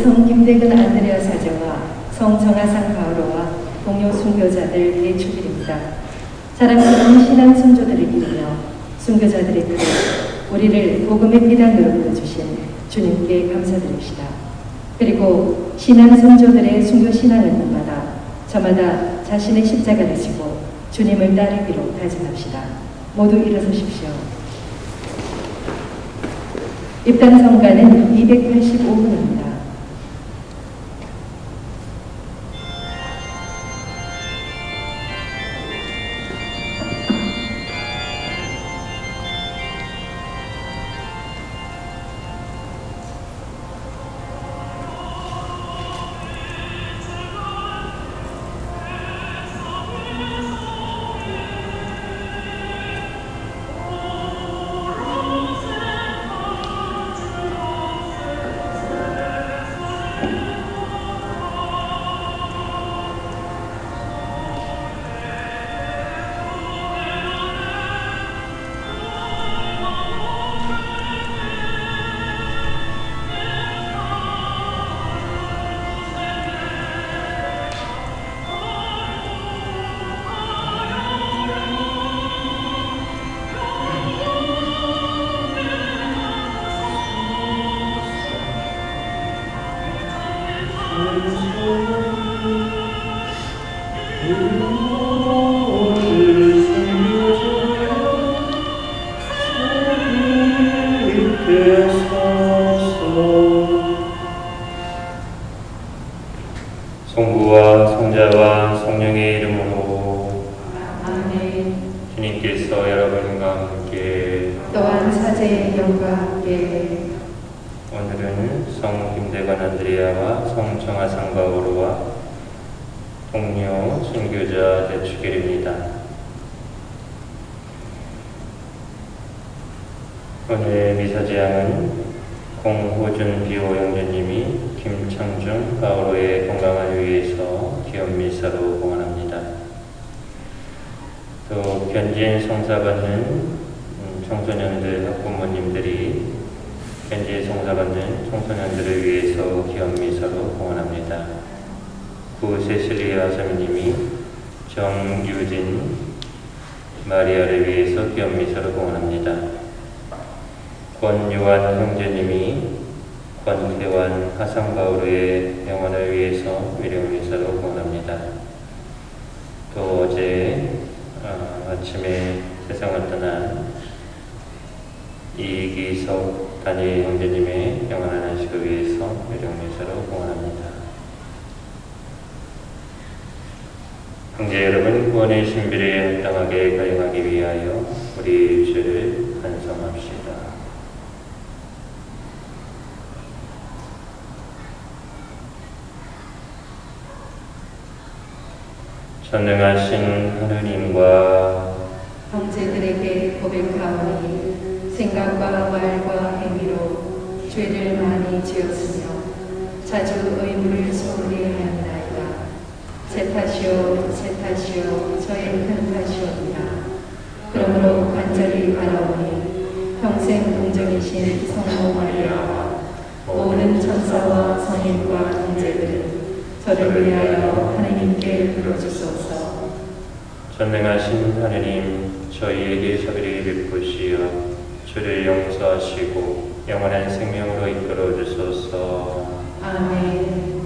성 김대근 안드레아 사제와 성 정하상 바오로와 동료 순교자들 대축일입니다. 자랑스러운 신앙 선조들을 기리며 순교자들의 뜻, 우리를 복음의 비단으로 불러주신 주님께 감사드립시다. 그리고 신앙 선조들의 순교 신앙을 본받아 저마다 자신의 십자가를 지고 주님을 따르기로 다짐합시다. 모두 일어서십시오. 입당 성가는 285분입니다. 성부와 성자와 성령의 이름으로 아멘. 주님께서 여러분과 함께 또한 사제의 영과 함께 오늘은 성 김대관 안드레아와 성 정하상 바오로와 동료 순교자 대축일입니다. 오늘 미사제양은 공호준 비호 형제님이 김창중 바오로의 건강을 위해서 기원 미사로 봉헌합니다. 또 견진 성사받는 청소년들 학부모님들이 견진 성사받는 청소년들을 위해서 기원 미사로 봉헌합니다. 구 세실리아 사모님이 정유진 마리아를 위해서 기원 미사로 봉헌합니다. 권유한 형제님이 권태환 하상바오로의 영혼을 위해서 위령미사로 봉헌합니다. 또 어제 아침에 세상을 떠난 이기석 단일 형제님의 영원한 안식을 위해서 위령미사로 봉헌합니다. 형제 여러분, 구원의 신비를 합당하게 가용하기 위하여 우리 주를 반성합시다. 전능하신 하느님과 형제들에게 고백하오니 생각과 말과 행위로 죄를 많이 지었으며 자주 의무를 소홀히 하였나이다. 제 탓이요 제 탓이요 저의 큰 탓이옵니다. 그러므로 간절히 바라오니 평생 동정이신 성모 마리아와 모든 천사와 성인과 형제들 저를 위하여 하나님께 빌어주소서. 전능하신 하느님, 저희에게 자비를 베푸시어 죄를 용서하시고 영원한 생명으로 이끌어 주소서. 아멘.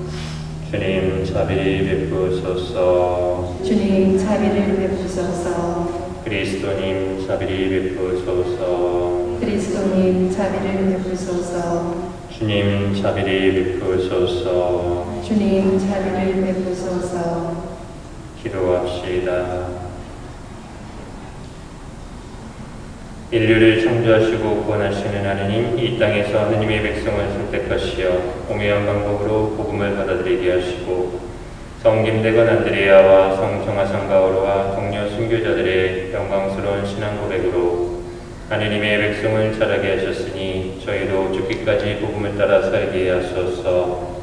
주님 자비를 베푸소서. 주님 자비를 베푸소서. 그리스도님 자비를 베푸소서. 그리스도님 자비를 베푸소서. 주님 자비를 베푸소서. 주님 자비를 베푸소서. 기도합시다. 인류를 창조하시고 구원하시는 하느님, 이 땅에서 하느님의 백성을 선택하시어 오묘한 방법으로 복음을 받아들이게 하시고 성 김대건 안드레아와 성 정하상 바오로와 동료 순교자들의 영광스러운 신앙 고백으로 하느님의 백성을 자라게 하셨으니 저희도 죽기까지 복음을 따라 살게 하소서.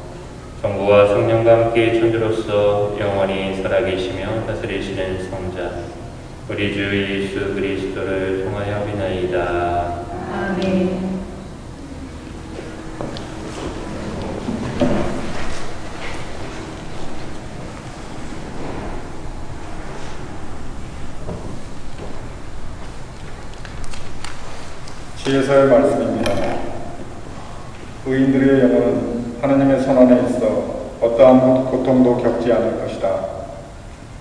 성부와 성령과 함께 천주로서 영원히 살아계시며 다스리시는 성자 우리 주 예수 그리스도를 통하여 비나이다. 아멘. 주에서의 말씀입니다. 의인들의 영혼은 하느님의 손안에 있어 어떠한 고통도 겪지 않을 것이다.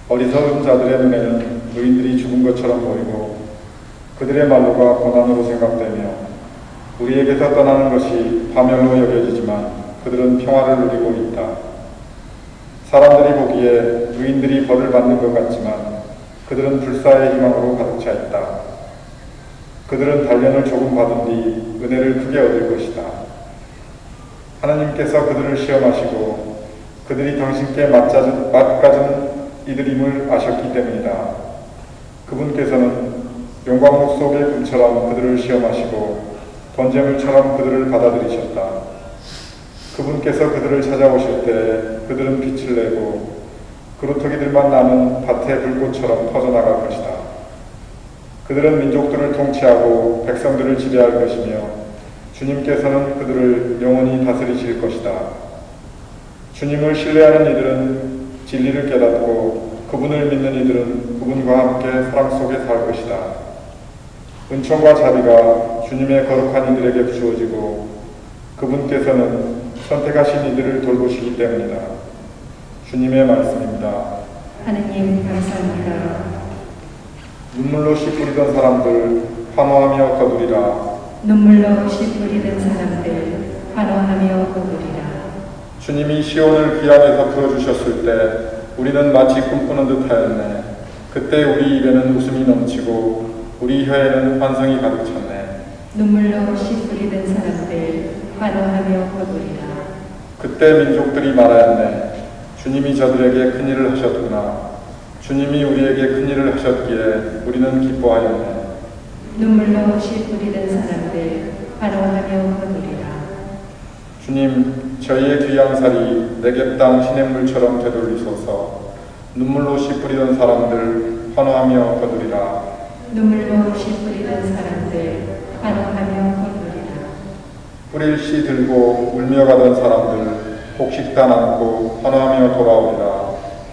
어리석은 자들의 눈에는 의인들이 죽은 것처럼 보이고 그들의 말로가 고난으로 생각되며 우리에게서 떠나는 것이 파멸로 여겨지지만 그들은 평화를 누리고 있다. 사람들이 보기에 의인들이 벌을 받는 것 같지만 그들은 불사의 희망으로 가득 차 있다. 그들은 단련을 조금 받은 뒤 은혜를 크게 얻을 것이다. 하나님께서 그들을 시험하시고 그들이 당신께 맞가진 이들임을 아셨기 때문이다. 그분께서는 용광로 속의 금처럼 그들을 시험하시고 번제물처럼 그들을 받아들이셨다. 그분께서 그들을 찾아오실 때 그들은 빛을 내고 그루터기들만 나는 밭의 불꽃처럼 퍼져나갈 것이다. 그들은 민족들을 통치하고 백성들을 지배할 것이며 주님께서는 그들을 영원히 다스리실 것이다. 주님을 신뢰하는 이들은 진리를 깨닫고 그분을 믿는 이들은 그분과 함께 사랑 속에 살 것이다. 은총과 자비가 주님의 거룩한 이들에게 주어지고 그분께서는 선택하신 이들을 돌보시기 때문이다. 주님의 말씀입니다. 하느님 감사합니다. 눈물로 씨 뿌리던 사람들 환호하며 거두리라. 눈물로 씨 뿌리던 사람들 환호하며 거두리라. 주님이 시온을 귀 안에서 풀어주셨을 때 우리는 마치 꿈꾸는 듯하였네. 그때 우리 입에는 웃음이 넘치고 우리 혀에는 환상이 가득 찼네. 눈물로 씨 뿌리던 사람들 환호하며 거두리라. 그때 민족들이 말하였네. 주님이 저들에게 큰일을 하셨구나. 주님이 우리에게 큰일을 하셨기에 우리는 기뻐하였네. 눈물로 씨 뿌리던 사람들 환호하며 거두리라. 주님, 저희의 귀양살이 내게 땅 시냇물처럼 되돌리소서. 눈물로 씨 뿌리던 사람들 환호하며 거두리라. 눈물로 씨 뿌리던 사람들 환호하며 거두리라. 뿌릴 씨 들고 울며 가던 사람들 곡식단 안고 환호하며 돌아오리라.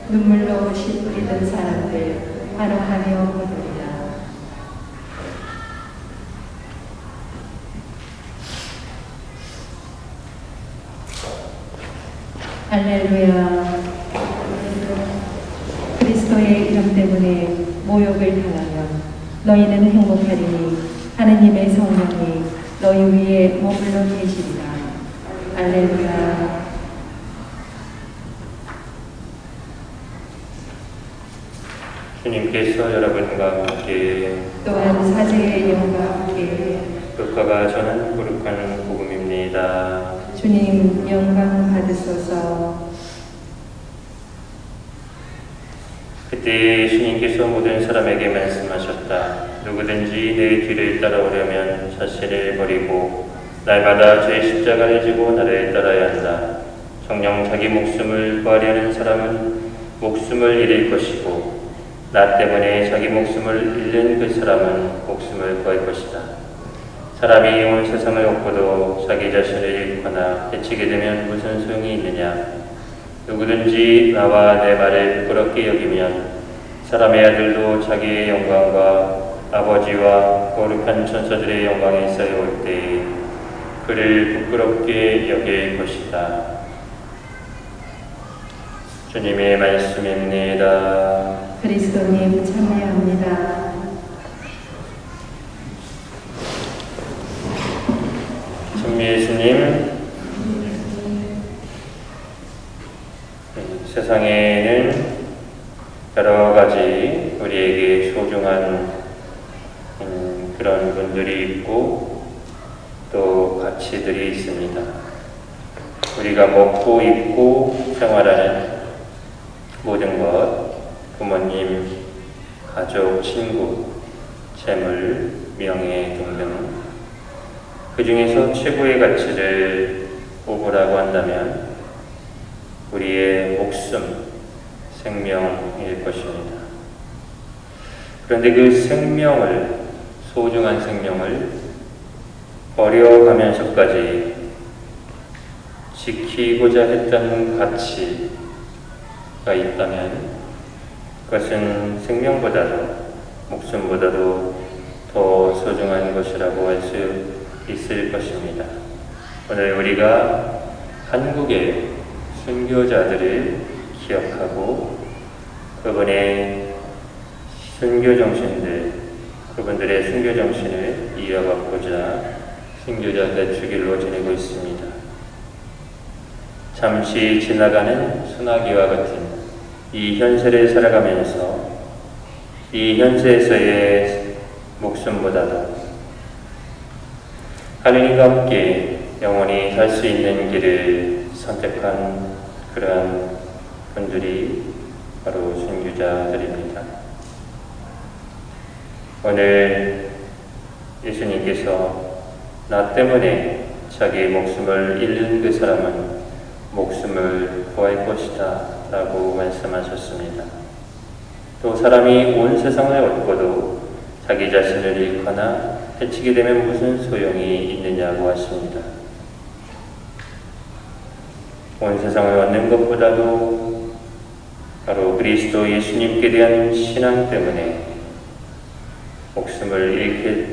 눈물로 씨 뿌리던 사람들 환호하며 거두리라. 할렐루야. 그리스도의 이름 때문에 모욕을 당하면 너희는 행복하리니 하느님의 성령이 너희 위에 머물러 계시리라. 할렐루야. 주님께서 여러분과 함께 또한 사제의 영과 함께 국가가 전한 거룩한 복음입니다. 주님 영광 받으소서. 그때 주님께서 모든 사람에게 말씀하셨다. 누구든지 내 뒤를 따라오려면 자신을 버리고 날마다 제 십자가를 지고 나를 따라야 한다. 정녕 자기 목숨을 구하려는 사람은 목숨을 잃을 것이고 나 때문에 자기 목숨을 잃는 그 사람은 목숨을 구할 것이다. 사람이 온 세상을 얻고도 자기 자신을 잃거나 해치게 되면 무슨 소용이 있느냐. 누구든지 나와 내 말을 부끄럽게 여기면 사람의 아들도 자기의 영광과 아버지와 거룩한 천사들의 영광에 쌓여올 때에 그를 부끄럽게 여길 것이다. 주님의 말씀입니다. 그리스도님 참여합니다. 천미예수님, 세상에는 여러 가지 우리에게 소중한 그런 분들이 있고 또 가치들이 있습니다. 우리가 먹고 입고 생활하는 모든 것, 부모님, 가족, 친구, 재물, 명예 등등 그 중에서 최고의 가치를 꼽으라고 한다면 우리의 목숨, 생명일 것입니다. 그런데 그 생명을, 소중한 생명을 버려가면서까지 지키고자 했던 가치가 있다면 그것은 생명보다도 목숨보다도 더 소중한 것이라고 할 수 있을 것입니다. 오늘 우리가 한국의 순교자들을 기억하고 그분의 순교 정신들, 그분들의 순교 정신을 이어받고자 순교자 대축일로 지내고 있습니다. 잠시 지나가는 소나기와 같은 이 현세를 살아가면서 이 현세에서의 목숨보다도 하느님과 함께 영원히 살 수 있는 길을 선택한 그러한 분들이 바로 순교자들입니다. 오늘 예수님께서 나 때문에 자기의 목숨을 잃는 그 사람은 목숨을 구할 것이다 라고 말씀하셨습니다. 또 사람이 온 세상을 얻고도 자기 자신을 잃거나 해치게 되면 무슨 소용이 있느냐고 하십니다. 온 세상을 얻는 것보다도 바로 그리스도 예수님께 대한 신앙 때문에 목숨을 잃게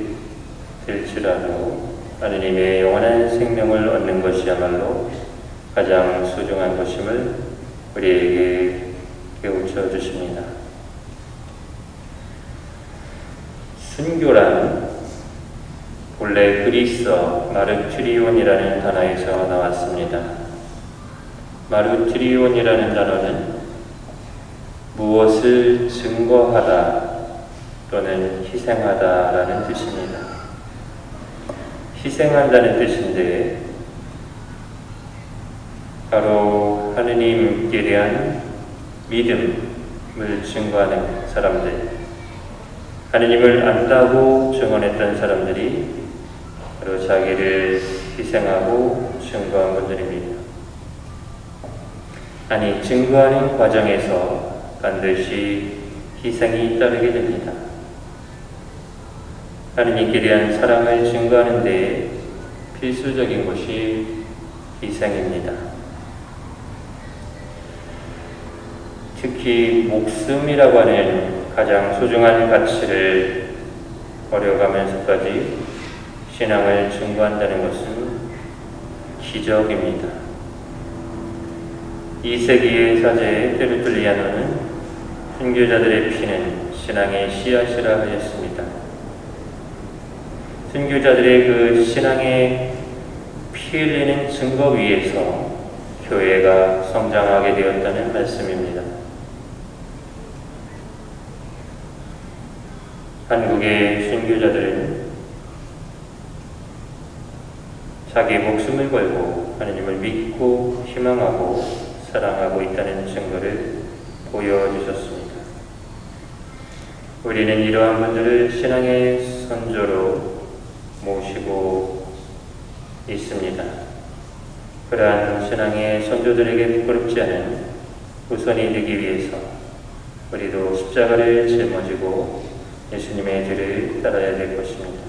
될지라도 하느님의 영원한 생명을 얻는 것이야말로 가장 소중한 것임을 우리에게 깨우쳐 주십니다. 순교란 본래 그리스어 마르투리온이라는 단어에서 나왔습니다. 마르투리온이라는 단어는 무엇을 증거하다 또는 희생하다라는 뜻입니다. 희생한다는 뜻인데 바로 하느님께 대한 믿음을 증거하는 사람들, 하느님을 안다고 증언했던 사람들이 바로 자기를 희생하고 증거한 분들입니다. 아니, 증거하는 과정에서 반드시 희생이 따르게 됩니다. 하느님께 대한 사랑을 증거하는 데 필수적인 것이 희생입니다. 특히 목숨이라고 하는 가장 소중한 가치를 버려가면서까지 신앙을 증거한다는 것은 기적입니다. 2세기의 사제 테르툴리아노는 순교자들의 피는 신앙의 씨앗이라 하였습니다. 순교자들의 그 신앙의 피 흘리는 증거 위에서 교회가 성장하게 되었다는 말씀입니다. 한국의 순교자들은 자기 목숨을 걸고 하느님을 믿고 희망하고 사랑하고 있다는 증거를 보여주셨습니다. 우리는 이러한 분들을 신앙의 선조로 모시고 있습니다. 그러한 신앙의 선조들에게 부끄럽지 않은 후손이 되기 위해서 우리도 십자가를 짊어지고 예수님의 뒤를 따라야 될 것입니다.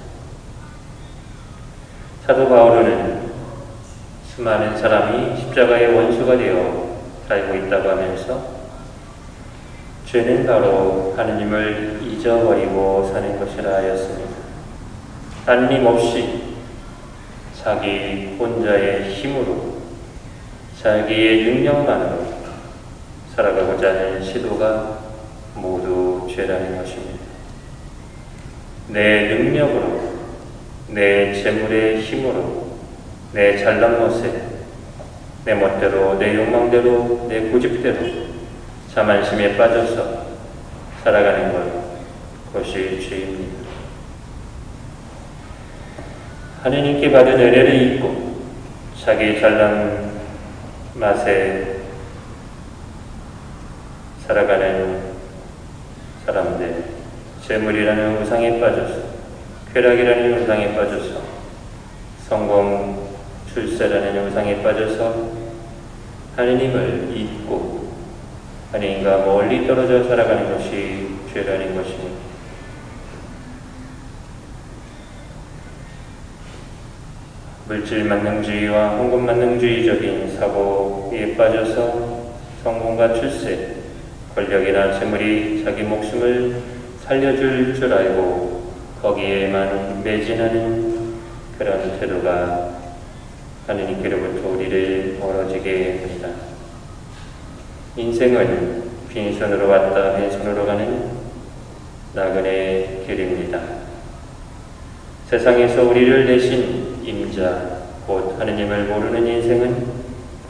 사도 바울은 수많은 사람이 십자가의 원수가 되어 살고 있다고 하면서 죄는 바로 하느님을 잊어버리고 사는 것이라 하였습니다. 하느님 없이 자기 혼자의 힘으로 자기의 능력만으로 살아가고자 하는 시도가 모두 죄라는 것입니다. 내 능력으로, 내 재물의 힘으로, 내 잘난 것에, 내 멋대로, 내 욕망대로, 내 고집대로 자만심에 빠져서 살아가는 것, 그것이 죄입니다. 하느님께 받은 은혜를 잊고 자기 잘난 맛에 살아가는 사람들, 재물이라는 우상에 빠져서, 쾌락이라는 우상에 빠져서, 성공, 출세라는 우상에 빠져서 하느님을 잊고 하느님과 멀리 떨어져 살아가는 것이 죄라는 것입니다. 물질 만능주의와 황금 만능주의적인 사고에 빠져서 성공과 출세, 권력이나 재물이 자기 목숨을 살려줄 줄 알고 거기에만 매진하는 그런 태도가 하느님께로부터 우리를 멀어지게 합니다. 인생은 빈손으로 왔다 빈손으로 가는 나그네 길입니다. 세상에서 우리를 내신 임자 곧 하느님을 모르는 인생은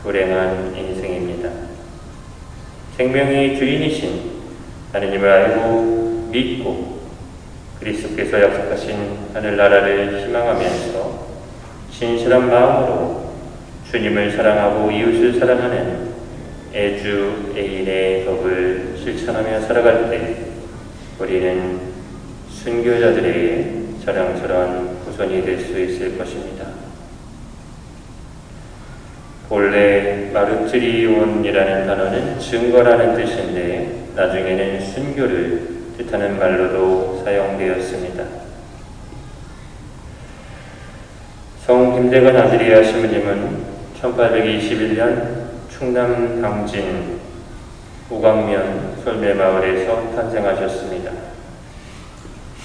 불행한 인생입니다. 생명의 주인이신 하느님을 알고 믿고 그리스도께서 약속하신 하늘나라를 희망하면서 진실한 마음으로 주님을 사랑하고 이웃을 사랑하는 애주 애인의 법을 실천하며 살아갈 때 우리는 순교자들의 자랑스러운 후손이 될 수 있을 것입니다. 본래 마르트리온이라는 단어는 증거라는 뜻인데 나중에는 순교를 뜻하는 말로도 사용되었습니다. 성 김대건 아드리아 시부님은 1821년 충남 당진 우광면 솔매마을에서 탄생하셨습니다.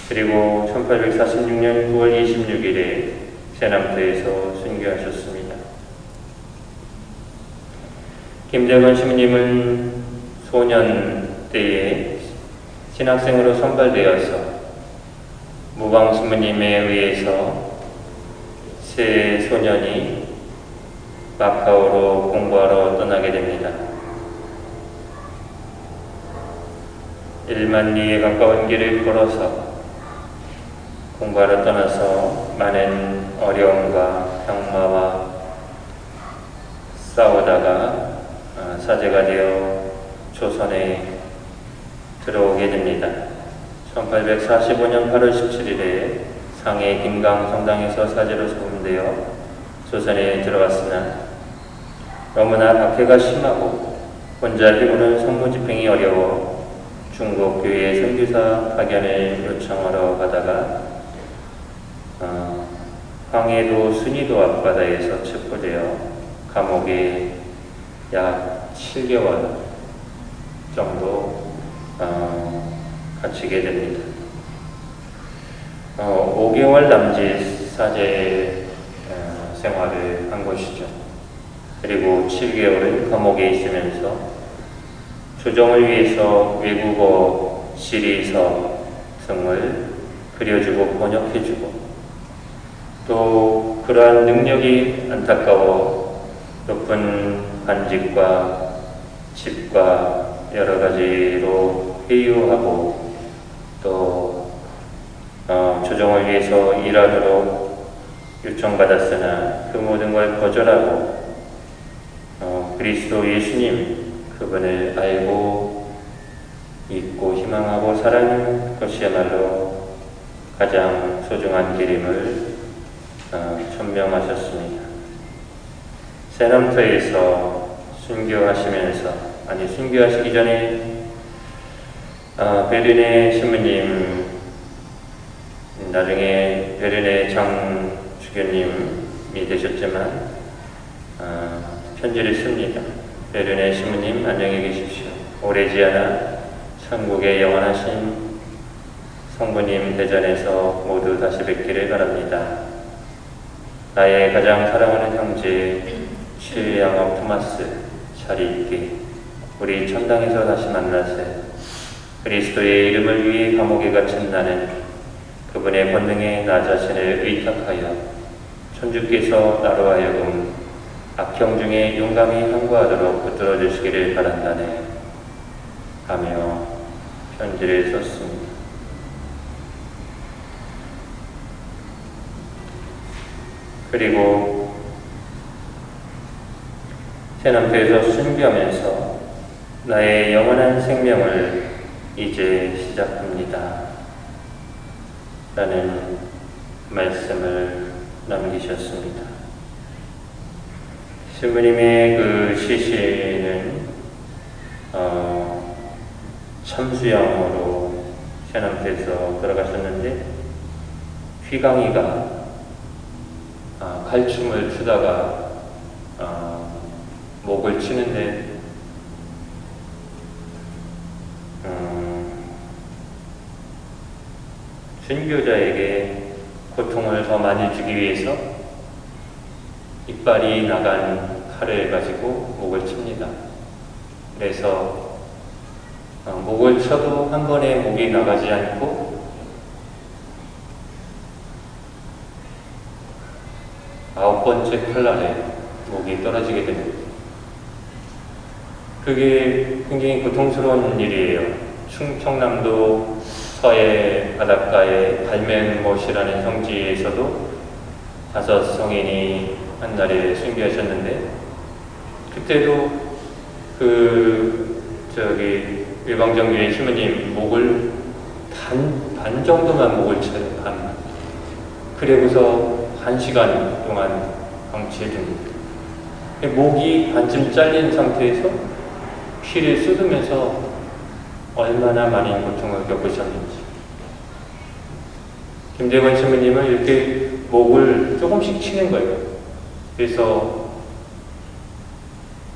그리고 1846년 9월 26일에 세남터에서 순교하셨습니다. 김대건 시부님은 소년 때에 신학생으로 선발되어서 무광 시부님에 의해서 세 소년이 마카오로 공부하러 떠나게 됩니다. 1만 리에 가까운 길을 걸어서 공부하러 떠나서 많은 어려움과 병마와 싸우다가 사제가 되어 조선에 들어오게 됩니다. 1845년 8월 17일에 상해 김강 성당에서 사제로 소금되어 조선에 들어왔으나 너무나 박해가 심하고 혼자 힘으로는 성무 집행이 어려워 중국 교회 선교사 파견을 요청하러 가다가 황해도 순이도 앞바다에서 체포되어 감옥에 약 7개월 정도 갇히게 됩니다. 5개월 남짓 사제 생활을 한 것이죠. 그리고 7개월은 감옥에 있으면서 조정을 위해서 외국어 시리서 등을 그려주고 번역해주고 또 그러한 능력이 안타까워 높은 관직과 집과 여러 가지로 회유하고 또 조정을 위해서 일하도록 요청받았으나 그 모든 걸 거절하고 그리스도 예수님 그분을 알고 믿고 희망하고 사랑하는 것이야말로 가장 소중한 길임을 천명하셨습니다. 세남터에서 순교하시기 전에 베르네 신부님 나중에 베르네 장주교님이 되셨지만 편지를 씁니다. 베르네 신부님 안녕히 계십시오. 오래지 않아 천국에 영원하신 성부님 대전에서 모두 다시 뵙기를 바랍니다. 나의 가장 사랑하는 형제 칠양업 토마스 잘 있게 우리 천당에서 다시 만나세. 그리스도의 이름을 위해 감옥에 갇힌 나는 그분의 권능에 나 자신을 의탁하여 천주께서 나로 하여금 악형 중에 용감히 항거하도록 붙들어 주시기를 바란다네 하며 편지를 썼습니다. 그리고 세남교에서 순교하면서 나의 영원한 생명을 이제 시작합니다 라는 말씀을 남기셨습니다. 신부님의 그 시신은 참수양으로 세남교에서 돌아가셨는데 휘강이가 칼춤을 추다가 목을 치는데 순교자에게 고통을 더 많이 주기 위해서 이빨이 나간 칼을 가지고 목을 칩니다. 그래서 목을 쳐도 한 번에 목이 나가지 않고 9번째 칼날에 목이 떨어지게 됩니다. 그게 굉장히 고통스러운 일이에요. 충청남도 서해 바닷가의 갈매못이라는 성지에서도 5 성인이 한날에 순교하셨는데, 그때도 일방정교회 신부님 목을 반 정도만 목을 쳐요. 반. 그리고서 1시간 동안 방치해 줍니다. 목이 반쯤 잘린 상태에서 피를 쏟으면서 얼마나 많은 고통을 겪으셨는지. 김대건 신부님은 이렇게 목을 조금씩 치는 거예요. 그래서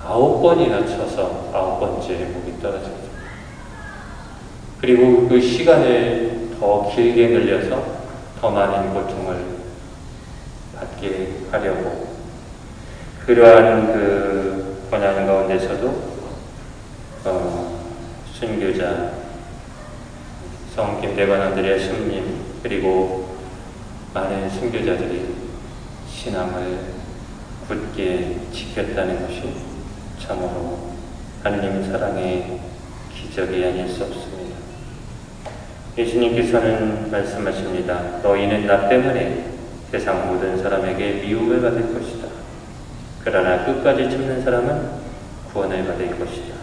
9번이나 쳐서 9번째 목이 떨어졌죠. 그리고 그 시간을 더 길게 늘려서 더 많은 고통을 받게 하려고, 그러한 그 고난 가운데서도 순교자 성 김대건 안드레아 신부님 그리고 많은 순교자들이 신앙을 굳게 지켰다는 것이 참으로 하느님 사랑의 기적이 아닐 수 없습니다. 예수님께서는 말씀하십니다. 너희는 나 때문에 세상 모든 사람에게 미움을 받을 것이다. 그러나 끝까지 참는 사람은 구원을 받을 것이다.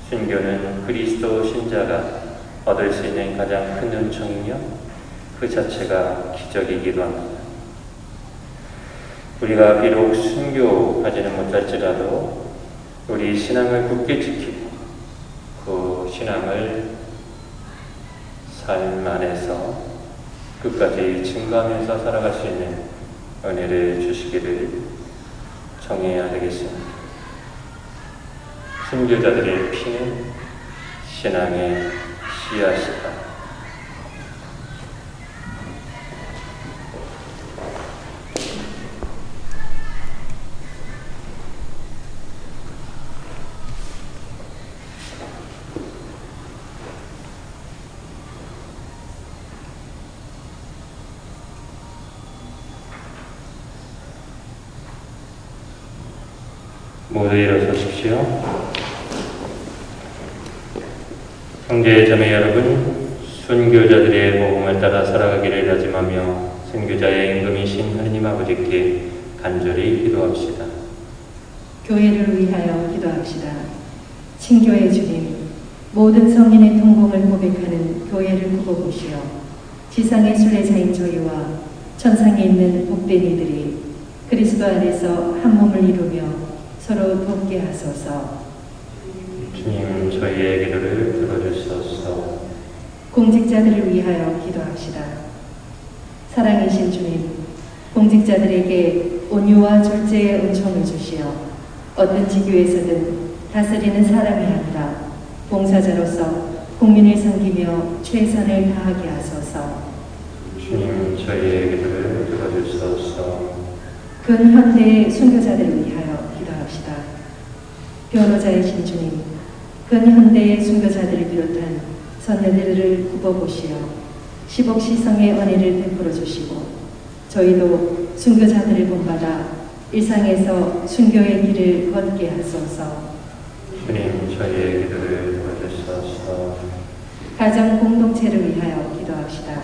순교는 그리스도 신자가 얻을 수 있는 가장 큰 은총이며 그 자체가 기적이기도 합니다. 우리가 비록 순교하지는 못할지라도 우리 신앙을 굳게 지키고 그 신앙을 삶 안에서 끝까지 증거하면서 살아갈 수 있는 은혜를 주시기를 청해야 되겠습니다. 순교자들의 피는 신앙의 씨앗이다. 모두 일어서십시오. 형제 자매 여러분, 순교자들의 복음을 따라 살아가기를 다짐하며 순교자의 임금이신 하느님 아버지께 간절히 기도합시다. 교회를 위하여 기도합시다. 친교의 주님, 모든 성인의 통공을 고백하는 교회를 굽어보시어 지상의 순례자인 저희와 천상에 있는 복된 이들이 그리스도 안에서 한 몸을 이루며 서로 돕게 하소서. 주님, 저희의 기도를 들어주소서. 공직자들을 위하여 기도합시다. 사랑이신 주님, 공직자들에게 온유와 절제의 은총을 주시어 어떤 직위에서든 다스리는 사람이 아니라 봉사자로서 국민을 섬기며 최선을 다하게 하소서. 주님, 저희의 기도를 들어주소서. 근현대의 순교자들을 위하여 기도합시다. 변호자이신 주님, 근현대의 순교자들을 비롯한 선녀들을 굽어보시어 10억 시성의 은혜를 베풀어 주시고 저희도 순교자들을 본받아 일상에서 순교의 길을 걷게 하소서. 주님, 저희의 기도를 들어주소서. 가정 공동체를 위하여 기도합시다.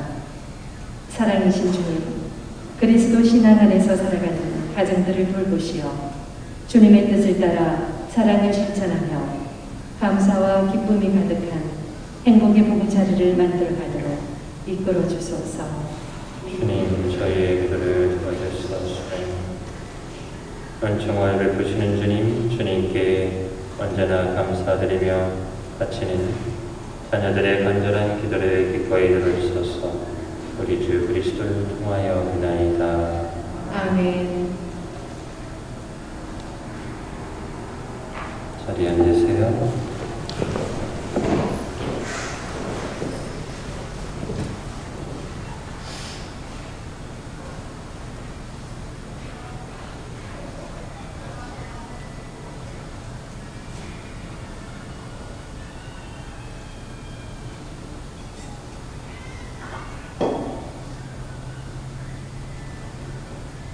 사랑이신 주님, 그리스도 신앙 안에서 살아가는 가정들을 돌보시어 주님의 뜻을 따라 사랑을 실천하며 감사와 기쁨이 가득한 행복의 보금자리를 만들어가도록 이끌어 주소서. 주님, 저희의 기도를 들어주소서. 은총을 베푸시는 주님, 주님께 언제나 감사드리며 바치는 자녀들의 간절한 기도를 기꺼이 들어주소서. 우리 주 그리스도를 통하여 비나이다. 아멘. 자리에 앉으세요.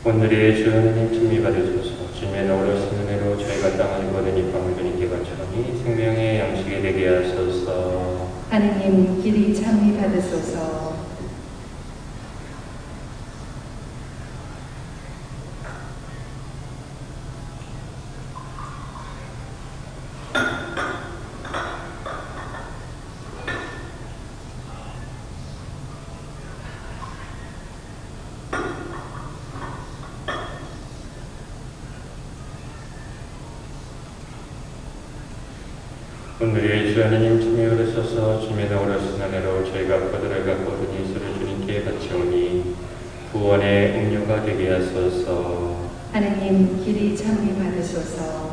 오늘의 주 하나님 찬미 받으소서. 주님의 너울하신 은혜로 저희가 땅을 거두니 밤을 주님께 바쳐니 생명의 양식이 되게 하소서. 하느님 길이 찬미 받으소서. 오늘의 주 하나님 찬미 받으소서. 주님의 너울하신 은혜로 저희가 거들을 갖고 드니 이수를 주님께 바치오니 구원의 음료가 되게 하소서. 하느님 길이 찬미 받으소서.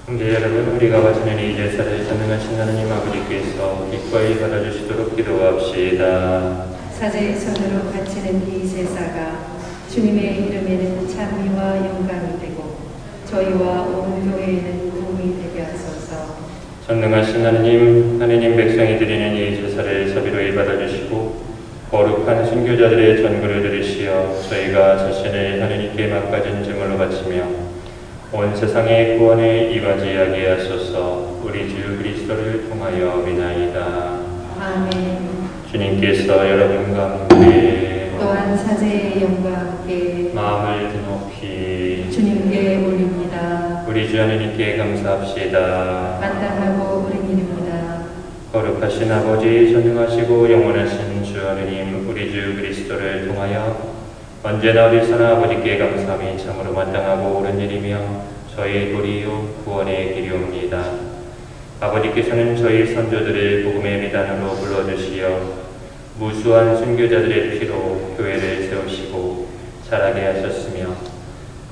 형제 여러분, 우리가 바치는 이 제사를 전능하신 하나님 아버지께서 기꺼이 받아주시도록 기도합시다. 사제의 손으로 바치는 이 제사가 주님의 이름에는 찬미와 영광이 되고 저희와 온 교회에는 도움이 되게 하소서. 전능하신 하느님 백성이 드리는 이 제사를 서비로이 받아주시고 거룩한 순교자들의 전구를 들으시어 저희가 자신을 하느님께 맡겨진 제물로 바치며 온 세상의 구원에 이바지하게 하소서. 우리 주 그리스도를 통하여 비나이다. 아멘. 주님께서 여러분과 함께 또한 사제의 영과 함께 마음을 드높이 주님께 올립니다. 우리 주 하느님께 감사합시다. 마땅하고 옳은 일입니다. 거룩하신 아버지, 전능하시고 영원하신 주 하느님, 우리 주 그리스도를 통하여 언제나 우리 선 아버지께 감사함이 참으로 마땅하고 옳은 일이며 저희 도리요 구원의 길이옵니다. 아버지께서는 저희 선조들을 복음의 미단으로 불러주시어 무수한 순교자들의 피로 교회를 세우시고 자라게 하셨으며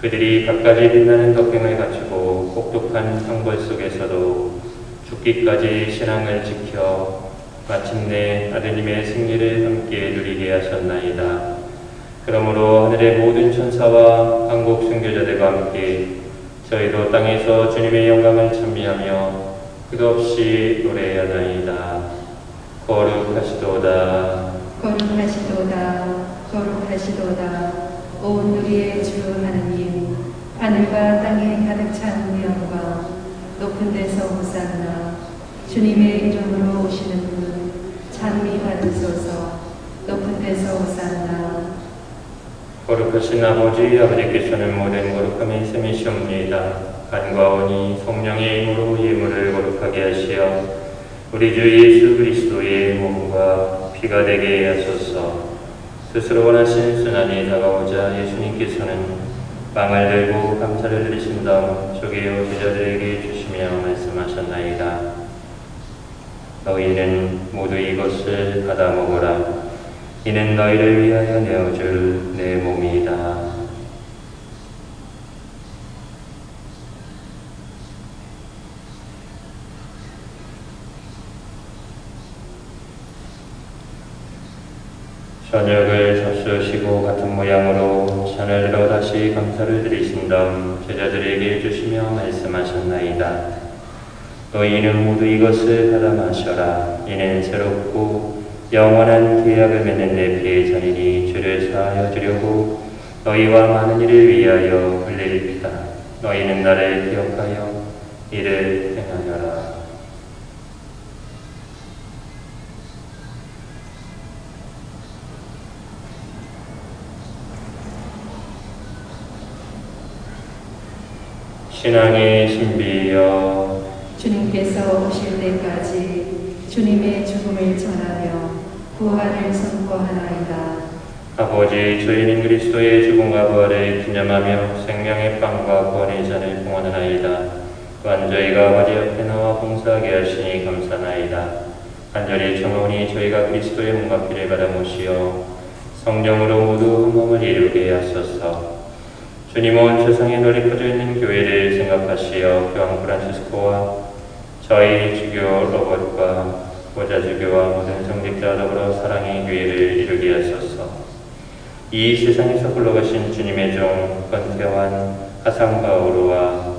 그들이 갖가지 빛나는 덕행을 갖추고 혹독한 형벌 속에서도 죽기까지 신앙을 지켜 마침내 아드님의 승리를 함께 누리게 하셨나이다. 그러므로 하늘의 모든 천사와 한국 순교자들과 함께 저희도 땅에서 주님의 영광을 찬미하며 끝없이 노래하나이다. 거룩하시도다. 거룩하시도다. 거룩하시도다. 온 우리의 주 하나님, 하늘과 땅에 가득 찬 영광, 높은 데서 호산나. 주님의 이름으로 오시는 분 찬미 받으소서. 높은 데서 호산나. 거룩하신 아버지께서는 모든 거룩함이 셈이시옵니다. 간과 온이 성령의 힘으로 예물을 거룩하게 하시어 우리 주 예수 그리스도의 몸과 피가 되게 하소서. 스스로 원하신 순환이 다가오자 예수님께서는 빵을 들고 감사를 드리신 다음 조개요 제자들에게 주시며 말씀하셨나이다. 너희는 모두 이것을 받아 먹어라. 이는 너희를 위하여 내어줄 내 몸이다. 저녁을 잡수시고 같은 모양으로 잔을 들어 다시 감사를 드리신 다음 제자들에게 주시며 말씀하셨나이다. 너희는 모두 이것을 받아 마셔라. 이는 새롭고 영원한 계약을 맺는 내 피의 잔이니 죄를 사하여 주려고 너희와 많은 이를 위하여 흘릴 피다. 너희는 나를 기억하여 이를 행하여라. 신앙의 신비여, 주님께서 오실 때까지 주님의 죽음을 전하며 부활을 선포하나이다. 아버지, 저희는 그리스도의 죽음과 부활을 기념하며 생명의 빵과 구원의 잔을 봉헌하나이다. 또한 저희가 아버지 앞에 나와 봉사하게 하시니 감사나이다. 간절히 청하오니 저희가 그리스도의 몸과 피를 받아 모시어 성령으로 모두 한 몸을 이루게 하소서. 주님, 온 세상에 널리 퍼져 있는 교회를 생각하시어 교황 프란치스코와 저희 주교 로버트과 보좌주교와 모든 성직자 더불어 사랑의 교회를 이루게 하소서. 이 세상에서 흘러가신 주님의 종 권태환, 하상바오로와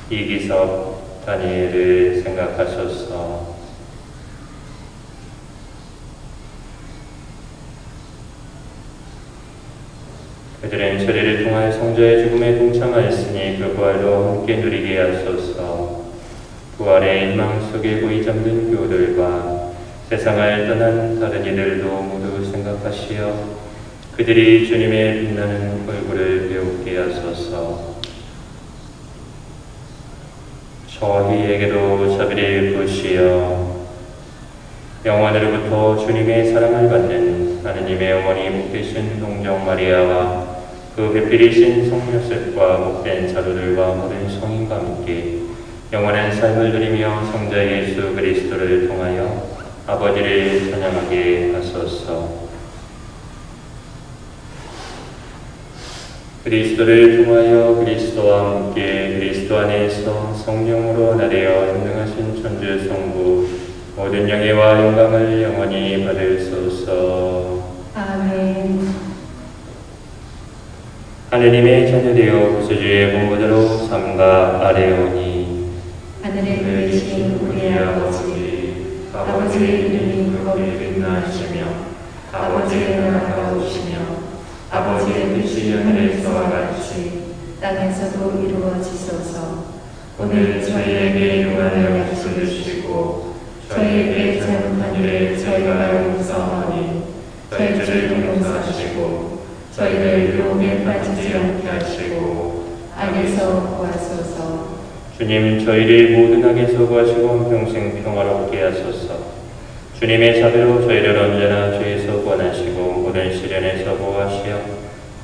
이기섭, 다니엘을 생각하소서. 그들은 세례를 통하여 성자의 죽음에 동참하였으니 그 부활도 함께 누리게 하소서. 부활의 희망 속에 고이 잠든 교우들과 세상을 떠난 다른 이들도 모두 생각하시어 그들이 주님의 빛나는 얼굴을 배우게 하소서. 저희에게도 자비를 부으시어 영원으로부터 주님의 사랑을 받는 하느님의 어머니 복되신 동정 마리아와 그 배필이신 성요셉과 복된 자루들과 모든 성인과 함께 영원한 삶을 누리며 성자 예수 그리스도를 통하여 아버지를 찬양하게 하소서. 그리스도를 통하여 그리스도와 함께 그리스도 안에서 성령으로 나되어 전능하신 천주 성부 모든 영예와 영광을 영원히 받으소서. 아멘. 하느님의 자녀되어 구세주의 본보대로 삼가 아뢰오니 하늘에 계신 우리 아버지, 아버지의 이름이 거룩히 빛나시며 아버지의 나라가 오시며 아버지의 뜻이 하늘에서와 같이 땅에서도 이루어지소서. 오늘 저희에게 용할 약속을 주시고 저희에게 잘못한 일을 저희가 용서하니 저희 죄를 용서하시고 저희를 유혹에 빠지지 않게 하시고 악에서 구하소서. 주님 저희를 모든 악에서 구하시고 평생 평화롭게 하소서. 주님의 자비로 저희를 언제나 죄에서 구원하시고 모든 시련에서 보호하시어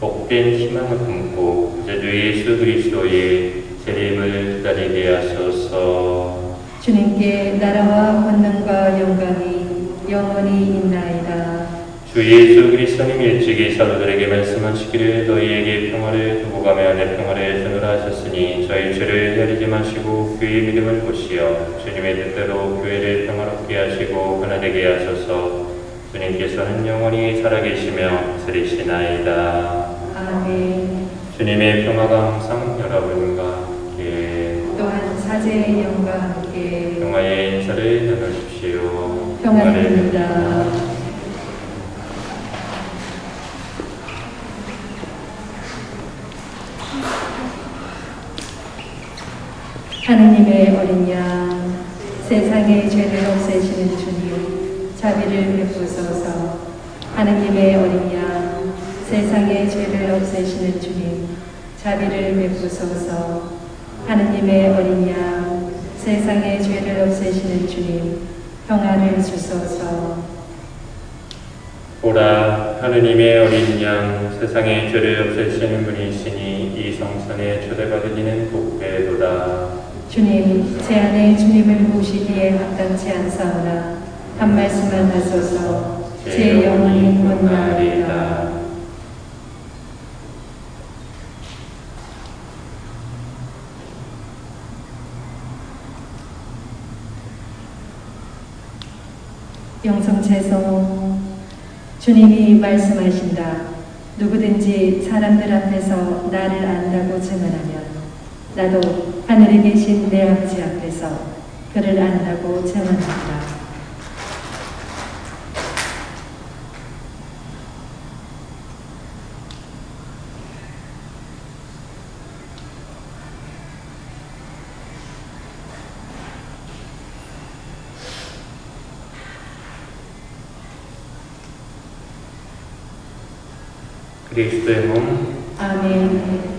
복된 희망을 품고 구세주 예수 그리스도의 재림을 기다리게 하소서. 주님께 나라와 권능과 영광이 영원히 있나이다. 주 예수 그리스도님 일찍이 사도들에게 말씀하시기를 너희에게 평화를 두고 가며 내 평화를 주노라 하셨으니 저희 죄를 헤아리지 마시고 교회의 믿음을 보시어 주님의 뜻대로 교회를 평화롭게 하시고 하나되게 하소서. 주님께서는 영원히 살아계시며 다스리시나이다. 아멘. 주님의 평화가 항상 여러분과 함께 또한 사제의 영과 함께 평화의 인사를 나누십시오. 평안입니다. 하느님의 어린 양, 세상의 죄를 없애시는 주님, 자비를 베푸소서. 하느님의 어린 양, 세상의 죄를 없애시는 주님, 자비를 베푸소서. 하느님의 어린 양, 세상의 죄를 없애시는 주님, 평화를 주소서. 보라, 하느님의 어린 양, 세상의 죄를 없애시는 분이시니 이 성산에 초대받은 이는 복되도다. 주님, 제 안에 주님을 모시기에 합당치 않사오나 한 말씀만 하소서. 제 영혼이 곧 나으리이다. 영성채송. 주님이 말씀하신다. 누구든지 사람들 앞에서 나를 안다고 증언하면 나도 하늘에 계신 내 아버지 앞에서 그를 안다고 증언한다. 그리스도의 몸. 아멘.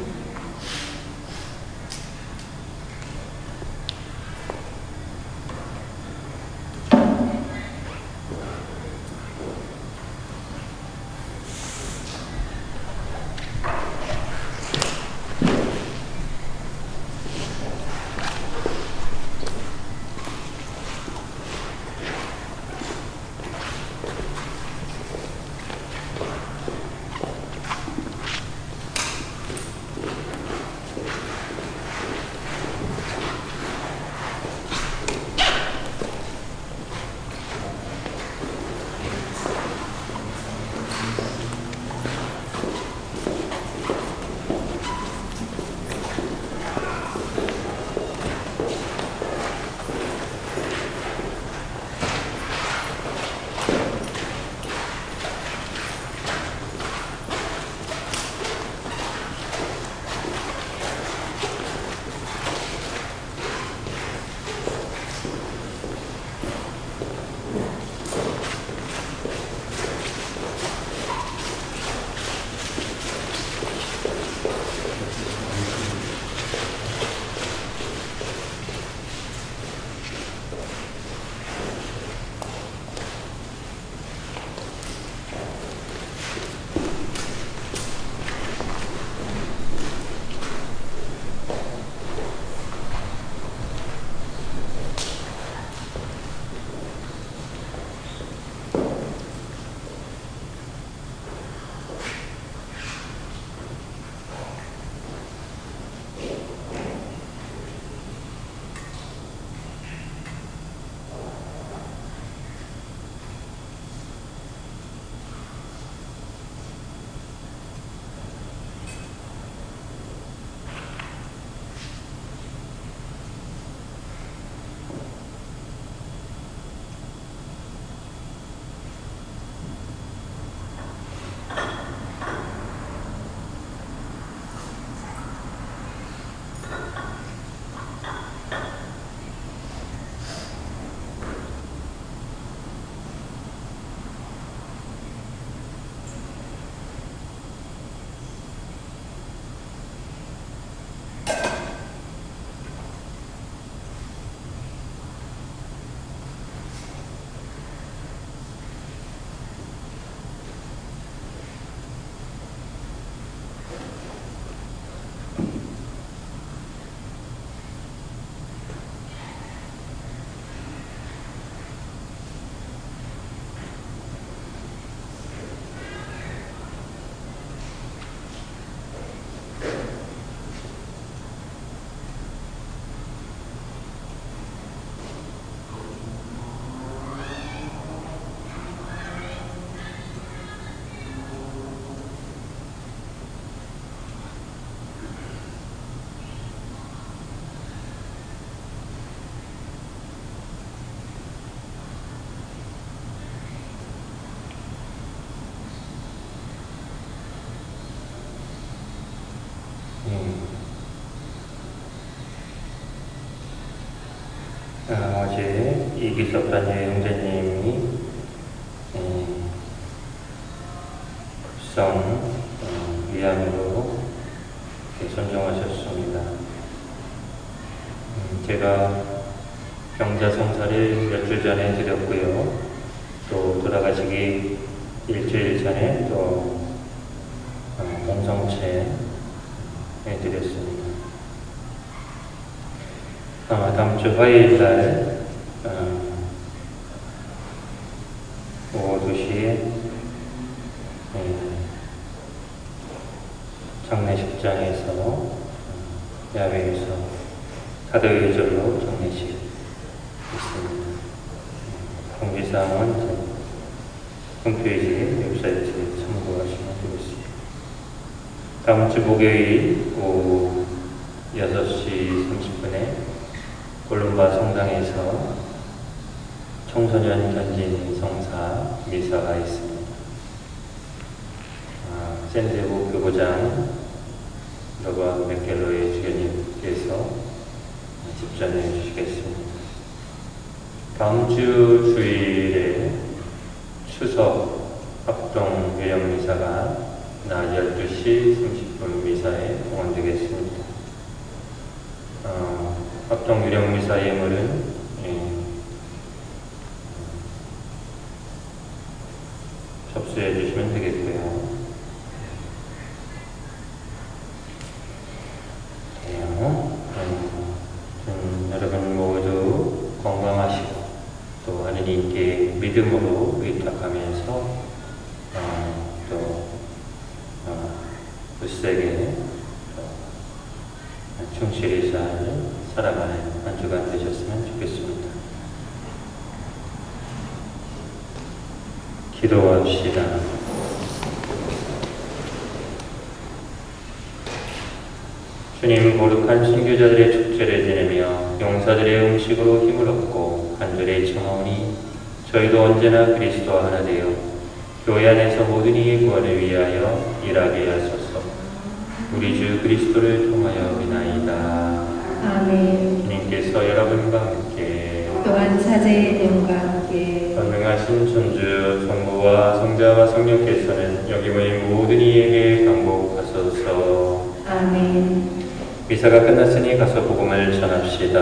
어제 이기섭 단의 형제님이 급성 위암으로 선정하셨습니다. 제가 병자성사를 며칠 전에 드렸고요. 또 돌아가시기 일주일 전에 또 공성체 해드렸습니다. 다음 주 화요일 날 오후 2시에 장례식장에서 야외에서 사도유절로 장례식 있습니다. 공지사항은 홈페이지 웹사이트에 참고하시면 되겠습니다. 다음 주 목요일 오후 6시 30분에 골룸바 성당에서 청소년 견진 성사 미사가 있습니다. 샌드부 교구장 러바 맥켈로의 주교님께서 집전해 주시겠습니다. 다음 주 주일에 추석 합동 유령 미사가 낮 12시 30분 미사에 봉헌되겠습니다. 합동 유령 미사 예물은 접수해 주시면 되겠고요. 여러분 모두 건강하시고 또 하느님께 믿음으로 의탁하면서 또 굳세게 충실히 살아가는 한 주간 되셨으면 좋겠습니다. 기도합시다. 주님, 거룩한 순교자들의 축제를 지내며 용사들의 음식으로 힘을 얻고 간절히 청하오니 저희도 언제나 그리스도와 하나 되어 교회 안에서 모든 이의 구원을 위하여 일하게 하소서. 우리 주 그리스도를 통하여 비나이다. 아멘. 주님께서 여러분과 함께 또한 사제의 영과 함께 전능하신 천주 성부와 성자와 성령께서는 여기 모인 모든 이에게 강복하소서. 아멘. 미사가 끝났으니 가서 복음을 전합시다.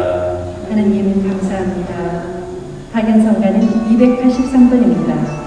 하느님 감사합니다. 박연성가는 283번입니다.